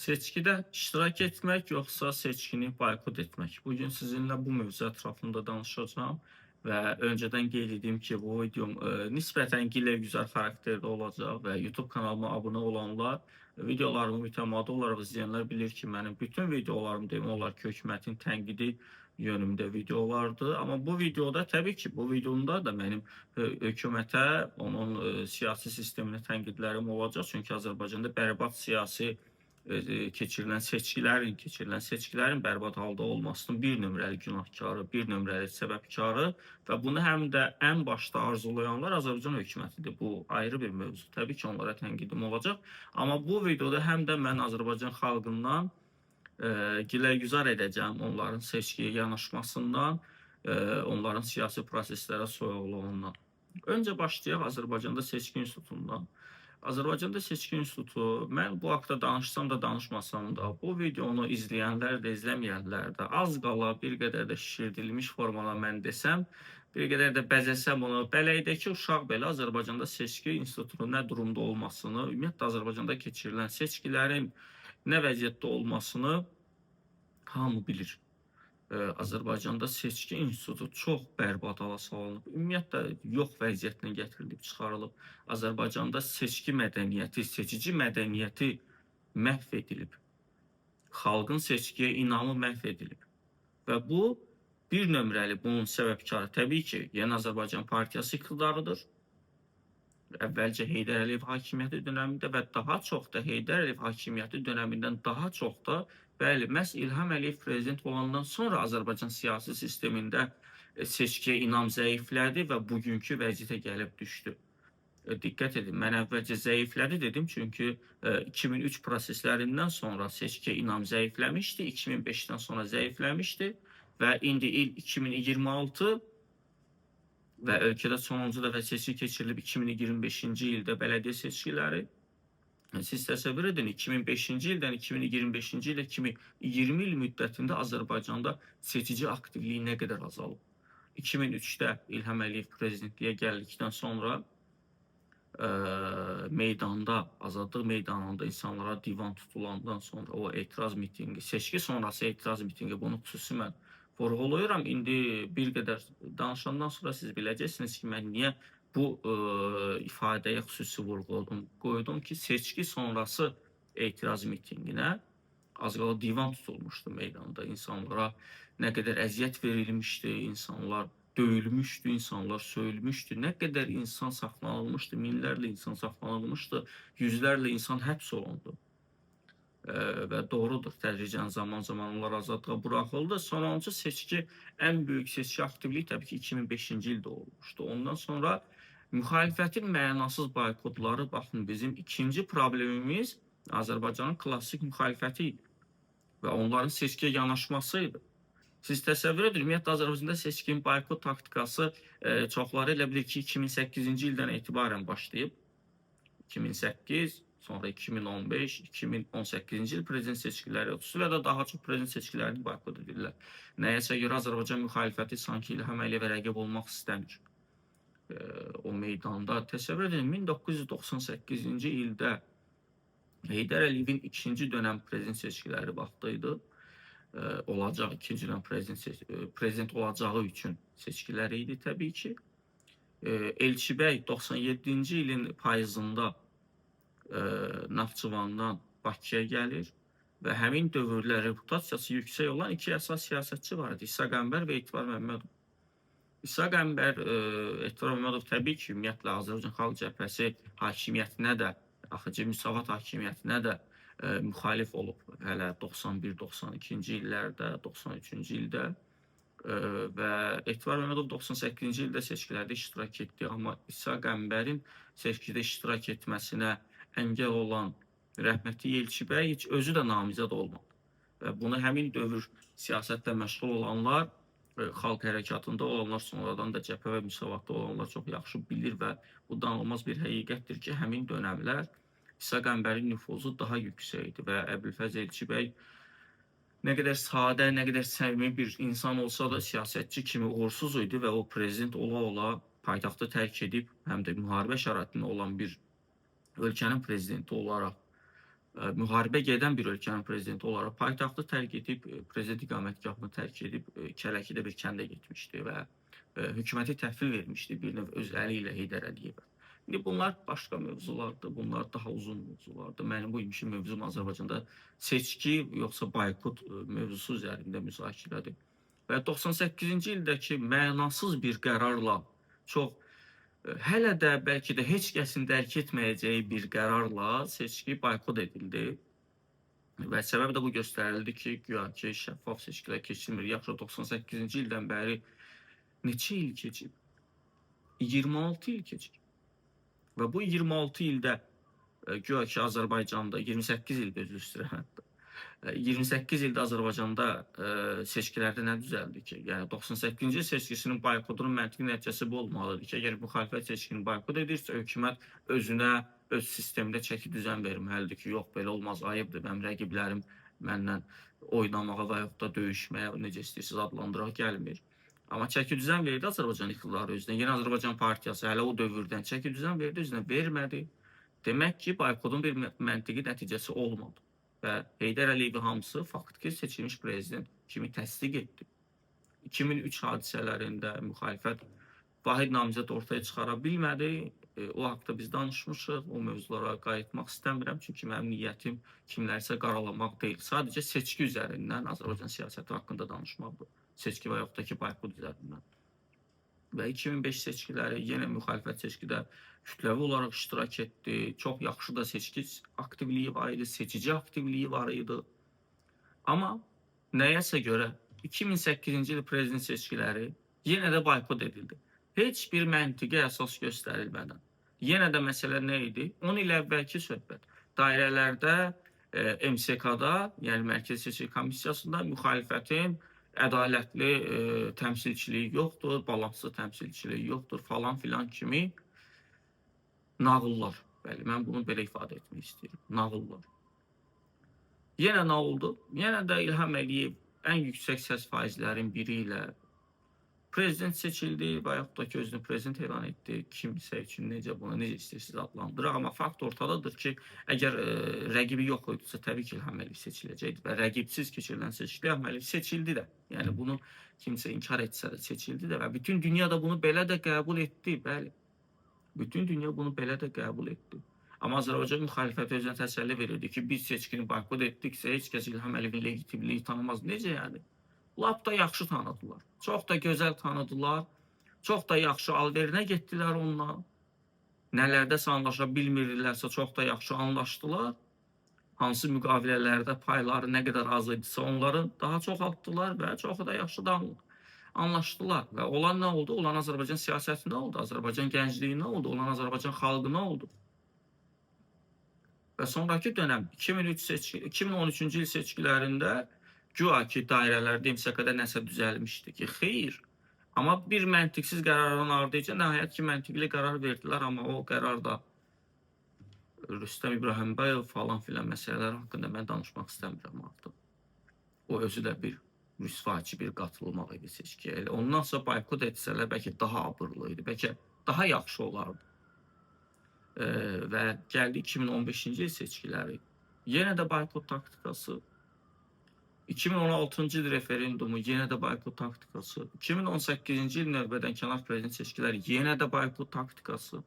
Seçkidə iştirak etmək yoxsa seçkini boykot etmək? Bugün sizinlə bu mövzu ətrafında danışacağam və öncədən qeyd edeyim ki, bu videom nisbətən gülərgüzar xarakterdə olacaq və YouTube kanalıma abunə olanlar, videolarımı mütəmadi olaraq izləyənlər bilir ki, mənim bütün videolarım demək olar ki, hökumətin tənqidi yönümdə videolardır. Amma bu videoda təbii ki, bu videomda da mənim hökumətə, onun siyasi sisteminə tənqidlərim olacaq. Çünki Azərbaycanda bərbad siyasi keçirilən seçkilərin bərbad halda olmasının bir nömrəli günahkarı, bir nömrəli səbəbkarı və bunu həm də ən başda arzulayanlar Azərbaycan hökumətidir. Bu ayrı bir mövzu. Təbii ki, onlara tənqidim olacaq. Amma bu videoda həm də mən Azərbaycan xalqından gülərgüzar edəcəm onların seçkiyə yanaşmasından, onların siyasi proseslərə soyuqluğundan. Öncə başlayaq Azərbaycanda seçki institutundan. Azərbaycanda seçki institutu, mən bu haqda danışsam da, danışmasam da, bu videonu izləyənlər də, izləməyənlər də az qala bir qədər də şişirdilmiş formada mən desəm, bir qədər də bəzəsəm onu, bələkdəki uşaq belə Azərbaycanda seçki institutunun nə durumda olmasını, ümumiyyətlə Azərbaycanda keçirilən seçkilərin nə vəziyyətdə olmasını hamı bilir. Azərbaycanda seçki institutu çox bərbad hala salınıb. Ümumiyyətlə, yox vəziyyətinə gətirilib, çıxarılıb. Azərbaycanda seçki mədəniyyəti, seçici mədəniyyəti məhv edilib. Xalqın seçkiyə inamı məhv edilib. Və bu, bir nömrəli bunun səbəbkarı təbii ki, Yeni Azərbaycan Partiyası iqtidarıdır. Əvvəlcə Heydər Əliyev hakimiyyəti dönəmində və daha çox da Heydər Əliyev hakimiyyəti dönəmindən daha çox da bəli, məhz İlham Əliyev prezident olandan sonra Azərbaycan siyasi sistemində seçkiyə inam zəiflədi və bugünkü vəziyyətə gəlib düşdü. Diqqət edin, mən əvvəlcə zəiflədi dedim, çünki 2003 proseslərindən sonra seçkiyə inam zəifləmişdi, 2005-dən sonra zəifləmişdi və indi il 2026 və ölkədə sonuncu dəfə seçki keçirilib 2025-ci ildə bələdiyyə seçkiləri. Siz təsəvvür edin, 2005-ci ildən 2025-ci ilə kimi 20 il müddətində Azərbaycanda seçici aktivliyi nə qədər azalıb. 2003-də İlham Əliyev prezidentliyə gəldikdən sonra meydanda, Azadlıq meydanında insanlara divan tutulandan sonra o etiraz mitingi, seçki sonrası etiraz mitingi, bunu xüsusi mən vurğulayıram. İndi bir qədər danışandan sonra siz biləcəksiniz ki, mən niyə bu ifadəyə xüsusi vurğuladım. Qoydum ki, seçki sonrası etiraz mitinginə az qala divan tutulmuşdu meydanda. İnsanlara nə qədər əziyyət verilmişdi, insanlar döyülmüşdü, insanlar söyülmüşdü, nə qədər insan saxlanılmışdı, minlərlə insan saxlanılmışdı, yüzlərlə insan həbs olundu. Və doğrudur, tədricən zaman onlar azadlığa buraxıldı. Sonuncu seçki, ən böyük seçki aktivliyi təbii ki 2005-ci ildə olmuşdu. Ondan sonra müxalifətin mənasız boykotları, baxın, bizim ikinci problemimiz Azərbaycanın klassik müxalifəti idi və onların seçkiyə yanaşması idi. Siz təsəvvür edin, ümumiyyətlə Azərbaycanda seçkinin boykot taktikası çoxları elə bilir ki 2008-ci ildən etibarən başlayıb. 2008, sonra 2015, 2018-ci il prezident seçkiləri, xüsusilə də daha çox prezident seçkilərini boykot edirlər. Nəyəsə görə Azərbaycan müxalifəti sanki İlham Əliyevə rəqib olmaq istəmir. O meydanda təsəvvür edin, 1998-ci ildə Heydər Əliyevin ikinci dönəm prezident seçkiləri vaxtı idi. Olacaq ikinci dönəm prezident olacağı üçün seçkiləri idi təbii ki. Elçibəy 97-ci ilin payızında Naxçıvandan Bakıya gəlir və həmin dövrdə reputasiyası yüksək olan iki əsas siyasətçi var idi, İsa Qəmbər və Etibar Məmmədov. İsa Qəmbər, Etibar Məmmədov təbii ki, ümumiyyətlə Azərbaycan Xalq Cəbhəsi hakimiyyətinə də, AXC Müsavat hakimiyyətinə də müxalif olub hələ 91-92-ci illərdə, 93-cü ildə və Etibar Məmmədov 98-ci ildə seçkilərdə iştirak etdi. Amma İsa Qəmbərin seçkidə iştirak etməsinə əngəl olan rəhmətli Elçibəy heç özü də namizəd olmadı. Və bunu həmin dövr siyasətlə məşğul olanlar, xalq hərəkatında olanlar, sonradan da cəbhə və müsavatda olanlar çox yaxşı bilir və bu danılmaz bir həqiqətdir ki, həmin dönəmlər İsa Qəmbərin nüfuzu daha yüksək idi və Əbülfəz Elçibəy nə qədər sadə, nə qədər səmimi bir insan olsa da siyasətçi kimi uğursuz idi və o prezident ola-ola paytaxtı tərk edib, həm də müharibə şəraitində olan bir ölkənin prezidenti olaraq müharibə gedən bir ölkənin prezidenti olaraq paytaxtı tərk edib, prezident iqamətgahını tərk edib, Kələkidə bir kəndə getmişdi və hökuməti təhvil vermişdi bir növ öz əli ilə Heydər Əliyevə. İndi bunlar başqa mövzulardır, bunlar daha uzun mövzulardır. Mənim bugünkü mövzum Azərbaycanda seçki yoxsa boykot mövzusu üzərində müzakirədir. Və 98-ci ildəki mənasız bir qərarla çox hələ də bəlkə də heç kəsin dərk etməyəcəyi bir qərarla seçki boykot edildi. Və səbəb də bu göstərildi ki, güya ki, şəffaf seçkilər keçilmir. Yaxşı 98-ci ildən bəri neçə il keçib? 26 il keçib. Və bu 26 ildə güya ki, Azərbaycanda 28 ildə üzr istəyirəm. 28 ildə Azərbaycanda seçkilərdə nə düzəldi ki? Yəni 98-ci il seçkisinin boykotunun məntiqi nəticəsi bu olmalıdır ki, əgər müxalifət seçkini boykot edirsə, hökumət özünə, öz sistemində çəki düzən verməlidir ki, yox belə olmaz, ayıbdır, mənim rəqiblərim məndən oynamağa və yaxud da döyüşməyə, necə istəyirsiniz adlandıraq gəlmir. Amma çəki düzən verdi Azərbaycan iqtidarı özünə. Yeni Azərbaycan Partiyası hələ o dövrdən çəki düzən verdi, özünə vermədi. Demək ki, boykotun bir məntiqi nəticəsi olmadı. Və Heydər Əliyevi hamısı faktiki seçilmiş prezident kimi təsdiq etdi. 2003 hadisələrində müxalifət vahid namizəd ortaya çıxara bilmədi. O haqda biz danışmışıq, o mövzulara qayıtmaq istəmirəm. Çünki mənim niyyətim kimlərsə qaralamaq deyil. Sadəcə seçki üzərindən Azərbaycan siyasəti haqqında danışmaqdır. Seçki və yaxud da ki, boykot üzərindən. Və 2005 seçkiləri yenə müxalifət seçkidə kütləvi olaraq iştirak etdi. Çox yaxşı da seçki aktivliyi var idi, seçici aktivliyi var idi. Amma nəyəsə görə 2008-ci il prezident seçkiləri yenə də boykot edildi. Heç bir məntiqi əsas göstərilmədən. Yenə də məsələ nə idi? 10 il əvvəlki söhbət. Dairələrdə, MSK-da, yəni Mərkəzi Seçki Komissiyasında müxalifətin ədalətli təmsilçiliyi yoxdur, balanslı təmsilçiliyi yoxdur falan filan kimi nağıllar. Bəli, mən bunu belə ifadə etmək istəyirəm. Nağıllar. Yenə nə oldu? Yenə də İlham Əliyev ən yüksək səs faizlərin biri ilə prezident seçildi və yaxud da ki, özünü prezident elan etdi. Kimsə üçün necə bunu necə istəyirsiniz adlandıraq. Amma fakt ortadadır ki, əgər rəqibi yox idisə, təbii ki, İlham Əliyev seçiləcəkdi və rəqibsiz keçirilən seçkidə İlham Əliyev seçildi də. Yəni bunu kimsə inkar etsə də seçildi də və bütün dünya da bunu belə də qəbul etdi. Bəli. Bütün dünya bunu belə də qəbul etdi. Amma Azərbaycan müxalifəti özünə təsəlli verirdi ki, biz seçkini boykot etdiksə, heç kəs İlham Əliyevin legitimliyi tanımaz. Necə yəni? Lap da yaxşı tanıdılar. Çox da gözəl tanıdılar. Çox da yaxşı alverinə getdilər onunla. Nələrdəsə anlaşa bilmirdilərsə, çox da yaxşı anlaşdılar. Hansı müqavilələrdə payları nə qədər az idisə, onları daha çox atdılar və çox da yaxşı da anlaşdılar. Və olan nə oldu? Olan Azərbaycan siyasəti nə oldu? Azərbaycan gəncliyi nə oldu? Olan Azərbaycan xalqı nə oldu? Və sonraki dönəm 2013-cü il seçkilərində güya ki, dairələrdə MSK-da nəsə düzəlmişdi ki, xeyr. Amma bir məntiqsiz qərarın ardınca nəhayət ki, məntiqli qərar verdilər, amma o qərarda Rüstəm İbrahimbəyov falan filan məsələlər haqqında mən danışmaq istəmirəm artıq. O özü də bir rüsvayçı bir qatılmaq idi seçkiyə. Ondan sonra boykot etsələr bəlkə daha abırlı idi, bəlkə daha yaxşı olardı. Və gəldi 2015-ci il seçkiləri. Yenə də boykot taktikası. 2016-cı il referendumu, yenə də boykot taktikası. 2018-ci il növbədənkənar prezident seçkiləri, yenə də boykot taktikası.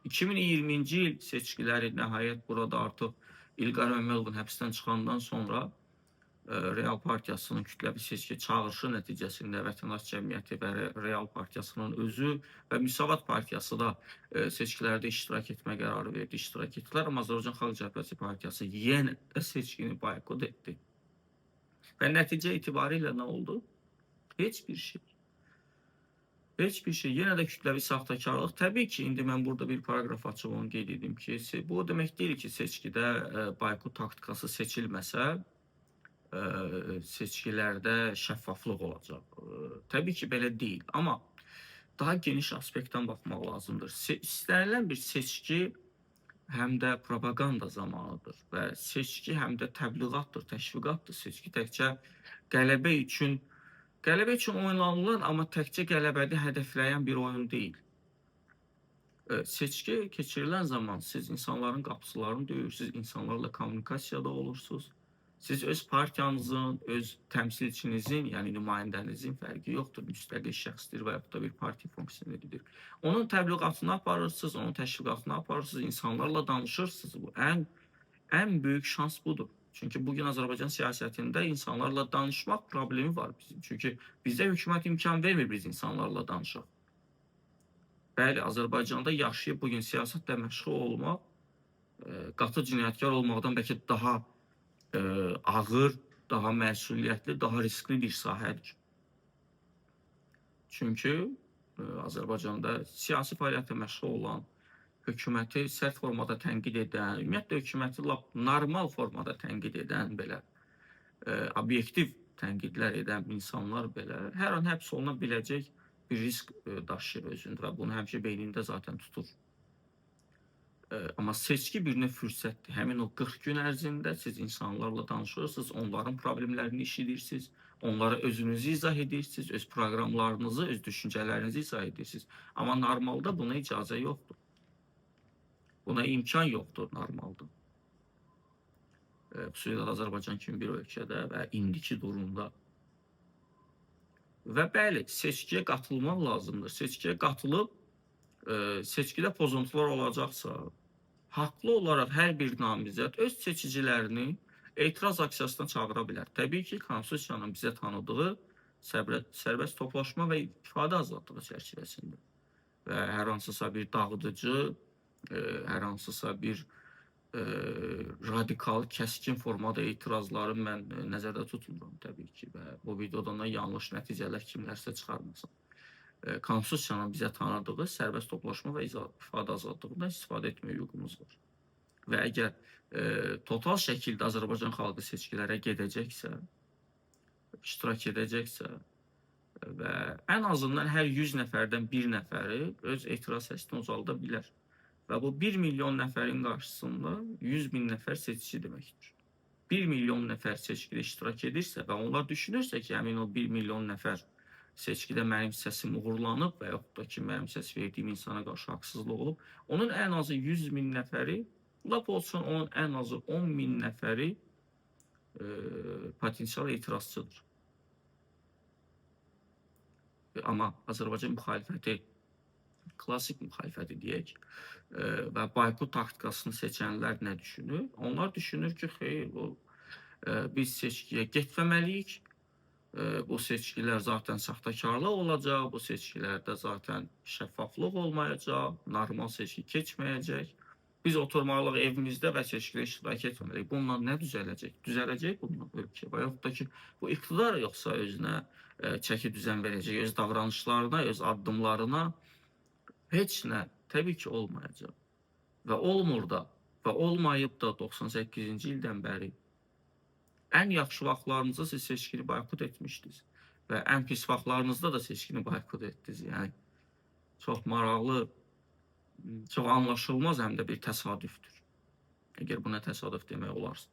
2020-ci il seçkiləri nəhayət burada artıq İlqar Məmmədovun həbsdən çıxandan sonra Real Partiyasının kütləvi seçki çağırışı nəticəsində Vətəndaş Cəmiyyəti və Real Partiyasının özü və Müsavat Partiyası da seçkilərdə iştirak etmə qərarı verdi, iştirak etdilər. Amma Azərbaycan Xalq Cəbhəsi Partiyası yenə də seçkini boykot etdi. Və nəticə itibarilə nə oldu? Heç bir şey. Heç bir şey. Yenə də kütləvi saxtakarlıq. Təbii ki, indi mən burada bir paragraf açıb onu qeyd edim ki, bu demək deyil ki, seçkidə boykot taktikası seçilməsə, seçkilərdə şəffaflıq olacaq. Təbii ki, belə deyil. Amma daha geniş aspektdən baxmaq lazımdır. İstənilən bir seçki həm də propaganda zamanıdır və seçki həm də təbliğatdır, təşviqatdır. Seçki təkcə qələbə üçün oynanılan, amma təkcə qələbəni hədəfləyən bir oyun deyil. Seçki keçirilən zaman siz insanların qapılarını döyürsünüz, insanlarla kommunikasiyada olursunuz. Siz öz partiyanızın, öz təmsilçinizin, yəni nümayəndənizin fərqi yoxdur. Müstəqil şəxsdir və yaxud da bir partiya funksionerlidir. Onun təbliğatını aparırsınız, onun təşviqatını aparırsınız, insanlarla danışırsınız. Bu ən böyük şans budur. Çünki bugün Azərbaycan siyasətində insanlarla danışmaq problemi var bizim. Çünki bizə hökumət imkan vermir biz insanlarla danışaq. Bəli, Azərbaycanda yaşayıb bugün siyasətlə məşğul olmaq, qatı cinayətkar olmaqdan bəlkə daha ağır, daha məsuliyyətli, daha riskli bir sahədir. Çünki Azərbaycanda siyasi fəaliyyətlə məşğul olan, hökuməti sərt formada tənqid edən, ümumiyyətlə hökuməti lap normal formada tənqid edən belə obyektiv tənqidlər edən insanlar belə hər an həbs oluna biləcək bir risk daşıyır özündə və bunu həmişə beynində zaten tutur. Amma seçki bir növ fürsətdir. Həmin o 40 gün ərzində siz insanlarla danışırsınız, onların problemlərini eşidirsiniz, onlara özünüzü izah edirsiniz, öz proqramlarınızı, öz düşüncələrinizi izah edirsiniz. Amma normalda buna icazə yoxdur. Buna imkan yoxdur normalda. Xüsusilə Azərbaycan kimi bir ölkədə və indiki durumda. Və bəli, seçkiyə qatılmaq lazımdır. Seçkiyə qatılıb, seçkidə pozuntular olacaqsa, haqlı olaraq hər bir namizəd öz seçicilərini etiraz aksiyasına çağıra bilər. Təbii ki, Konstitusiyanın bizə tanıdığı sərbəst toplaşma və ifadə azadlığı çərçivəsində və hər hansısa bir dağıdıcı, hər hansısa bir radikal, kəskin formada etirazları mən nəzərdə tutmuram təbii ki və bu videodan da yanlış nəticələr kimlərsə çıxarmasın. Konstitusiyanın bizə tanıdığı sərbəst toplaşma və ifadə azadlığından istifadə etməyə hüququmuz var. Və əgər total şəkildə Azərbaycan xalqı seçkilərə gedəcəksə, iştirak edəcəksə və ən azından hər 100 nəfərdən bir nəfəri öz etiraz səsini uzalda bilər. Və bu 1 milyon nəfərin qarşısında 100 min nəfər seçici deməkdir. 1 milyon nəfər seçkidə iştirak edirsə və onlar düşünürsə ki, həmin o 1 milyon nəfər seçkidə mənim səsim uğurlanıb və yaxud da ki, mənim səs verdiyim insana qarşı haqsızlıq olub, onun ən azı 100 min nəfəri, lap olsun onun ən azı 10 min nəfəri potensial etirazçıdır. Amma Azərbaycan müxalifəti klassik müxalifəti deyək və boykot taktikasını seçənlər nə düşünür? Onlar düşünür ki, xeyr, biz seçkiyə getməməliyik, bu seçkilər zaten saxtakarlıq olacaq, bu seçkilərdə zaten şəffaflıq olmayacaq, normal seçki keçməyəcək. Biz oturmalıyıq evimizdə və seçkidə iştirak etməliyik. Bununla nə düzələcək? Düzələcək bununla ölkə və yaxud da ki, bu iqtidar yoxsa özünə çəki düzən verəcək, öz davranışlarına, öz addımlarına heç nə təbii ki olmayacaq. Və olmur da və olmayıb da 98-ci ildən bəri ən yaxşı vaxtlarınızda siz seçkini boykot etmişdiniz və ən pis vaxtlarınızda da seçkini boykot etdiniz. Yəni çox maraqlı, çox anlaşılmaz həm də bir təsadüfdür. Əgər buna təsadüf demək olarsa.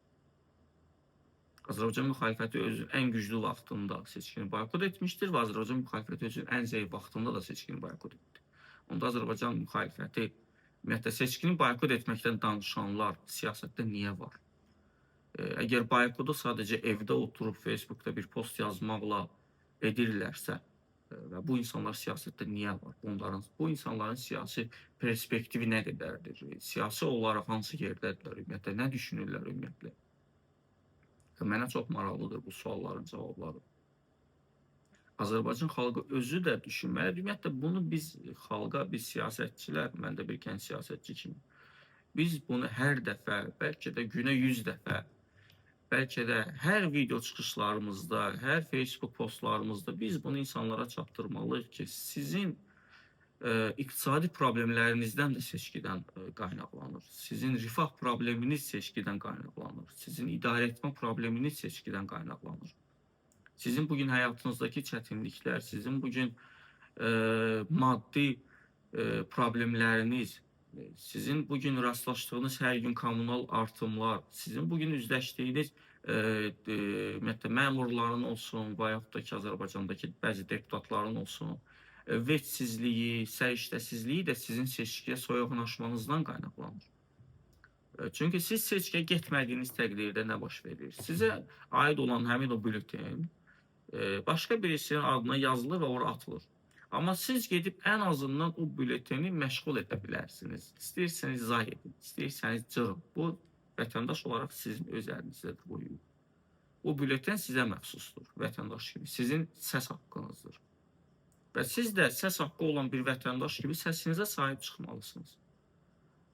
Azərbaycan müxalifəti özü ən güclü vaxtında seçkini boykot etmişdir və Azərbaycan müxalifəti özü ən zəif vaxtında da seçkini boykot etdi. Onda Azərbaycan müxalifəti ümumiyyətlə seçkini boykot etməkdən danışanlar siyasətdə niyə var? Əgər boykotu sadəcə evdə oturub Facebookda bir post yazmaqla edirlərsə və bu insanlar siyasətdə niyə var? Bu insanların siyasi perspektivi nə qədərdir? Siyasi olaraq hansı yerdədirlər ümumiyyətlə? Nə düşünürlər ümumiyyətlə? Mənə çox maraqlıdır bu sualların cavabları. Azərbaycan xalqı özü də düşünməlidir. Ümumiyyətlə bunu biz xalqa, biz siyasətçilər, mən də bir gənc siyasətçi kimi, biz bunu hər dəfə, bəlkə də günə 100 dəfə, bəlkə də hər video çıxışlarımızda, hər Facebook postlarımızda biz bunu insanlara çatdırmalıyıq ki, sizin iqtisadi problemlərinizdən də seçkidən qaynaqlanır. Sizin rifah probleminiz seçkidən qaynaqlanır. Sizin idarə etmə probleminiz seçkidən qaynaqlanır. Sizin bugün həyatınızdakı çətinliklər, sizin bugün maddi problemləriniz, sizin bugün rastlaşdığınız hər gün kommunal artımlar, sizin bugün üzləşdiyiniz məmurların olsun və yaxud da ki, Azərbaycandakı bəzi deputatların olsun, vetsizliyi, səriştəsizliyi də sizin seçkiyə soyuqlaşmanızdan qaynaqlanır. Çünki siz seçkiyə getmədiyiniz təqdirdə nə baş verir? Sizə aid olan həmin o bülletin başqa birisinin adına yazılır və ora atılır. Amma siz gedib ən azından o bülleteni məşğul edə bilərsiniz. İstəyirsəniz zay edin, istəyirsəniz cırın. Bu vətəndaş olaraq sizin öz əlinizdədir bu yük. O bülleten sizə məxsusdur, vətəndaş kimi. Sizin səs haqqınızdır. Və siz də səs haqqı olan bir vətəndaş kimi səsinizə sahib çıxmalısınız.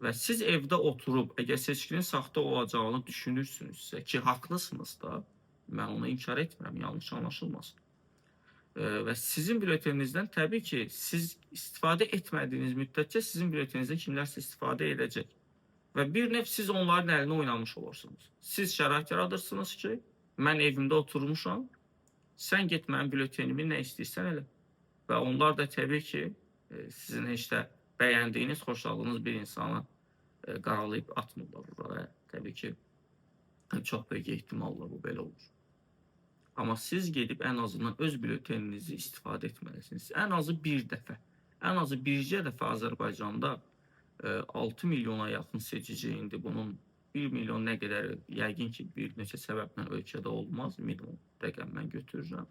Və siz evdə oturub, əgər seçkinin saxta olacağını düşünürsünüzsə ki, haqlısınız da, mən onu inkar etmirəm, yanlış anlaşılmasın. Və sizin bülleteninizdən təbii ki, siz istifadə etmədiyiniz müddətcə sizin bülleteninizdən kimlərsə istifadə edəcək. Və bir növ siz onların əlinə oynamış olursunuz. Siz şərait yaradırsınız ki, mən evimdə oturmuşam, sən get mənim bülletenimi nə istəyirsən elə. Və onlar da təbii ki, sizin heç də bəyəndiyiniz, xoşladığınız bir insanı qaralayıb atmırlar oraya. Təbii ki, çox böyük ehtimalla bu belə olur. Amma siz gedib ən azından öz bülleteninizi istifadə etməlisiniz. Ən azı bir dəfə, ən azı bircə dəfə Azərbaycanda 6 milyona yaxın seçici, indi bunun 1 milyon nə qədər, yəqin ki, bir neçə səbəblə ölkədə olmaz, minimum rəqəm mən götürürəm.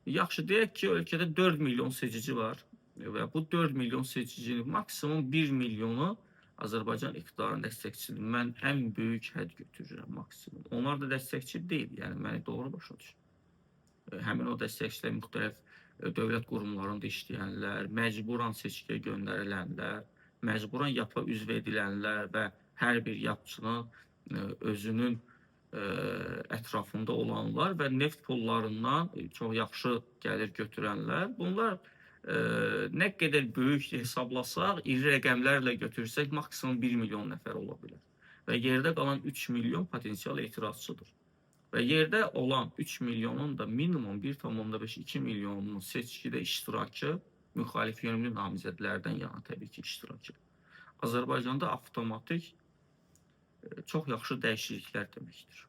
Yaxşı, deyək ki, ölkədə 4 milyon seçici var və bu 4 milyon seçicinin maksimum 1 milyonu Azərbaycan iqtidarının dəstəkçisidir. Mən ən böyük hədd götürürəm maksimum. Onlar da dəstəkçi deyil, yəni məni doğru başa düşün. Həmin o dəstəkçilər müxtəlif dövlət qurumlarında işləyənlər, məcburan seçkiyə göndərilənlər, məcburan yapa üzv edilənlər və hər bir yapçının özünün ətrafında olanlar və neft pullarından çox yaxşı gəlir götürənlər. Bunlar nə qədər böyük hesablasaq, iri rəqəmlərlə götürsək, maksimum 1 milyon nəfər ola bilər. Və yerdə qalan 3 milyon potensial etirazçıdır. Və yerdə olan 3 milyonun da minimum 1,5-2 milyonunun seçkidə iştirakı müxalif yönümlü namizədlərdən yana təbii ki iştirakı. Azərbaycanda avtomatik çox yaxşı dəyişikliklər deməkdir.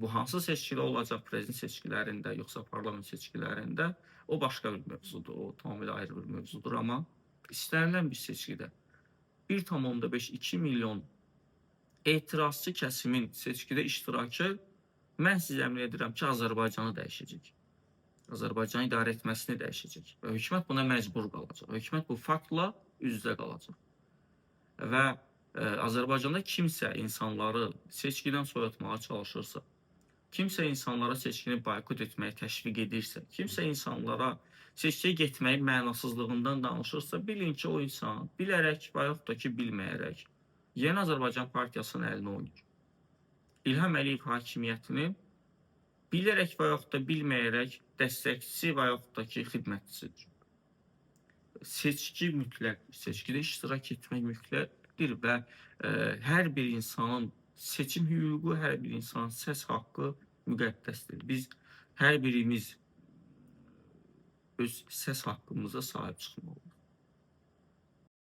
Bu hansı seçkidə olacaq, prezident seçkilərində, yoxsa parlament seçkilərində, o başqa bir mövzudur, o tamamilə ayrı bir mövzudur. Amma istənilən bir seçkidə 1,5-2 milyon etirazçı kəsimin seçkidə iştirakı, mən sizə əmin edirəm ki, Azərbaycanı dəyişəcək. Azərbaycanı idarə etməsini dəyişəcək. Və hökumət buna məcbur qalacaq. Hökumət bu faktla üz-üzə qalacaq. Və Azərbaycanda kimsə insanları seçkidən soyutmağa çalışırsa, kimsə insanlara seçkini boykot etməyə təşviq edirsə, kimsə insanlara seçkiyə getməyin mənasızlığından danışırsa, bilin ki, o insan bilərək və yaxud da ki, bilməyərək Yeni Azərbaycan Partiyasının əlinə oynayır. İlham Əliyev hakimiyyətinin bilərək və yaxud da bilməyərək dəstəkçisi və yaxud da ki, xidmətçisidir. Seçki mütləqdir. Seçkidə iştirak etmək mütləqdir və hər bir insanın seçim hüququ, hər bir insanın səs haqqı müqəddəsdir. Biz hər birimiz öz səs haqqımıza sahib çıxmalıyıq.